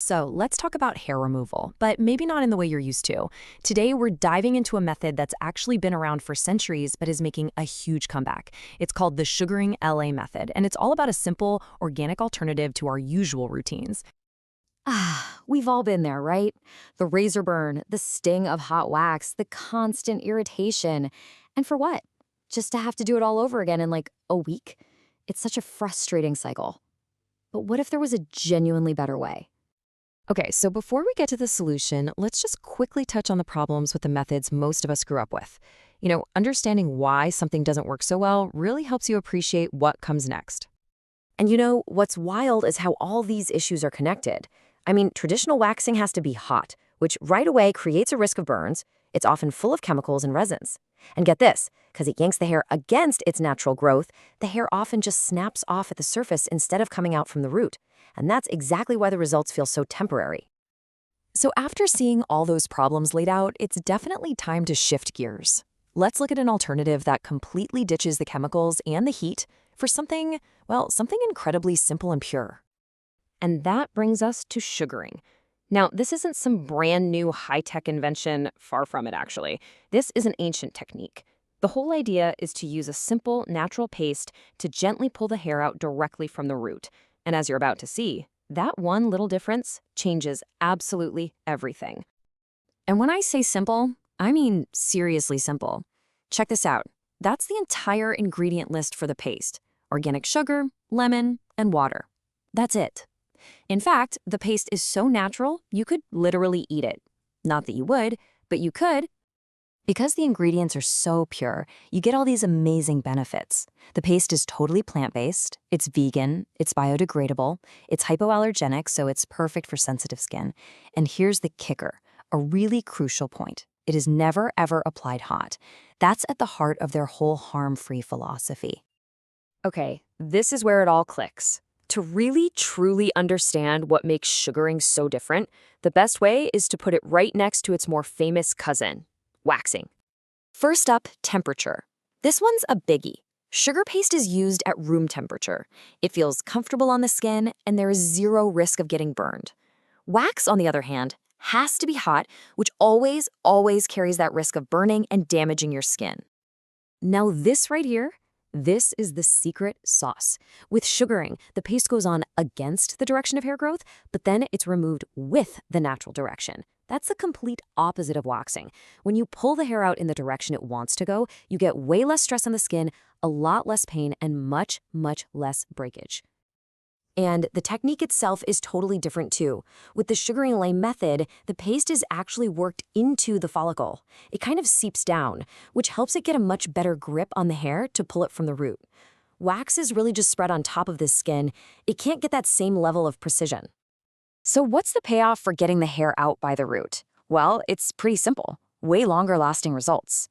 So let's talk about hair removal, but maybe not in the way you're used to. Today, we're diving into a method that's actually been around for centuries but is making a huge comeback. It's called the sugaringLA method, and it's all about a simple, organic alternative to our usual routines. We've all been there, right? The razor burn, the sting of hot wax, the constant irritation. And for what? Just to have to do it all over again in like a week? It's such a frustrating cycle. But what if there was a genuinely better way? Okay, so before we get to the solution, let's just quickly touch on the problems with the methods most of us grew up with. Understanding why something doesn't work so well really helps you appreciate what comes next. And what's wild is how all these issues are connected. I mean, traditional waxing has to be hot, which right away creates a risk of burns. It's often full of chemicals and resins. And get this, because it yanks the hair against its natural growth, the hair often just snaps off at the surface instead of coming out from the root. And that's exactly why the results feel so temporary. So after seeing all those problems laid out, it's definitely time to shift gears. Let's look at an alternative that completely ditches the chemicals and the heat for something, well, something incredibly simple and pure. And that brings us to sugaring. Now, this isn't some brand new high-tech invention, far from it actually. This is an ancient technique. The whole idea is to use a simple, natural paste to gently pull the hair out directly from the root. And as you're about to see, that one little difference changes absolutely everything. And when I say simple, I mean seriously simple. Check this out. That's the entire ingredient list for the paste: organic sugar, lemon, and water. That's it. In fact, the paste is so natural, you could literally eat it. Not that you would, but you could. Because the ingredients are so pure, you get all these amazing benefits. The paste is totally plant-based, it's vegan, it's biodegradable, it's hypoallergenic, so it's perfect for sensitive skin. And here's the kicker, a really crucial point. It is never, ever applied hot. That's at the heart of their whole harm-free philosophy. Okay, this is where it all clicks. To really, truly understand what makes sugaring so different, the best way is to put it right next to its more famous cousin: waxing. First up, temperature. This one's a biggie. Sugar paste is used at room temperature. It feels comfortable on the skin, and there is zero risk of getting burned. Wax, on the other hand, has to be hot, which always, always carries that risk of burning and damaging your skin. Now this right here, this is the secret sauce. With sugaring, the paste goes on against the direction of hair growth, but then it's removed with the natural direction. That's the complete opposite of waxing. When you pull the hair out in the direction it wants to go, you get way less stress on the skin, a lot less pain, and much, much less breakage. And the technique itself is totally different too. With the sugaringLA method, the paste is actually worked into the follicle. It kind of seeps down, which helps it get a much better grip on the hair to pull it from the root. Wax is really just spread on top of the skin. It can't get that same level of precision. So what's the payoff for getting the hair out by the root? Well, it's pretty simple. Way longer lasting results.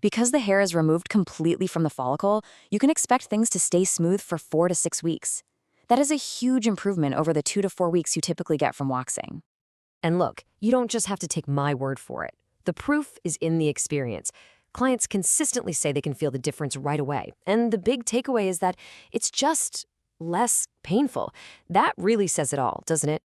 Because the hair is removed completely from the follicle, you can expect things to stay smooth for 4 to 6 weeks. That is a huge improvement over the 2 to 4 weeks you typically get from waxing. And look, you don't just have to take my word for it. The proof is in the experience. Clients consistently say they can feel the difference right away. And the big takeaway is that it's just less painful. That really says it all, doesn't it?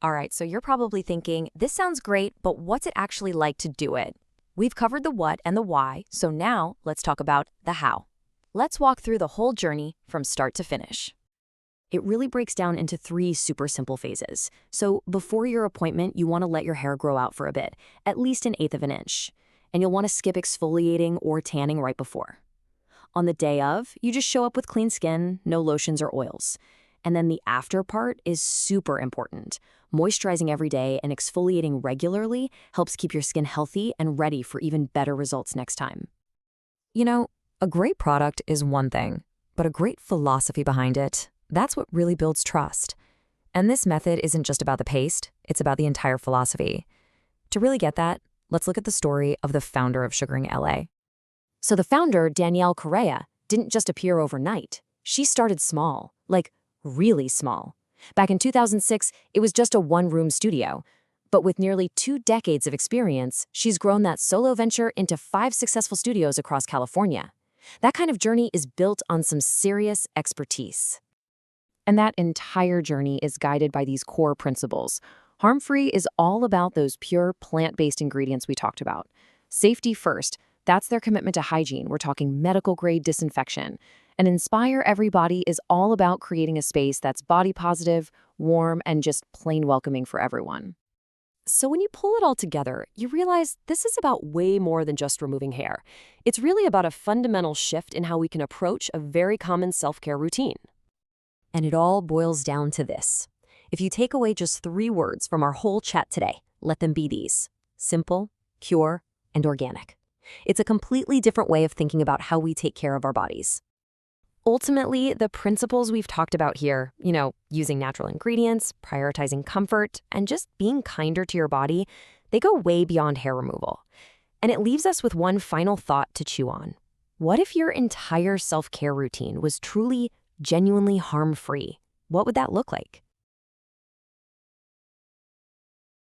All right, so you're probably thinking, this sounds great, but what's it actually like to do it? We've covered the what and the why, so now let's talk about the how. Let's walk through the whole journey from start to finish. It really breaks down into 3 super simple phases. So before your appointment, you want to let your hair grow out for a bit, at least 1/8 of an inch. And you'll want to skip exfoliating or tanning right before. On the day of, you just show up with clean skin, no lotions or oils. And then the after part is super important. Moisturizing every day and exfoliating regularly helps keep your skin healthy and ready for even better results next time. A great product is one thing, but a great philosophy behind it, that's what really builds trust. And this method isn't just about the paste, it's about the entire philosophy. To really get that, let's look at the story of the founder of sugaringLA. So the founder, Danielle Correa, didn't just appear overnight. She started small, like really small. Back in 2006, it was just a one-room studio. But with nearly 2 decades of experience, she's grown that solo venture into 5 successful studios across California. That kind of journey is built on some serious expertise. And that entire journey is guided by these core principles: Harm-free is all about those pure plant-based ingredients we talked about. Safety first, that's their commitment to hygiene. We're talking medical-grade disinfection. And Inspire Everybody is all about creating a space that's body positive, warm, and just plain welcoming for everyone. So when you pull it all together, you realize this is about way more than just removing hair. It's really about a fundamental shift in how we can approach a very common self-care routine. And it all boils down to this. If you take away just 3 words from our whole chat today, let them be these: simple, pure, and organic. It's a completely different way of thinking about how we take care of our bodies. Ultimately, the principles we've talked about here, using natural ingredients, prioritizing comfort, and just being kinder to your body, they go way beyond hair removal. And it leaves us with one final thought to chew on. What if your entire self-care routine was truly, genuinely harm-free? What would that look like?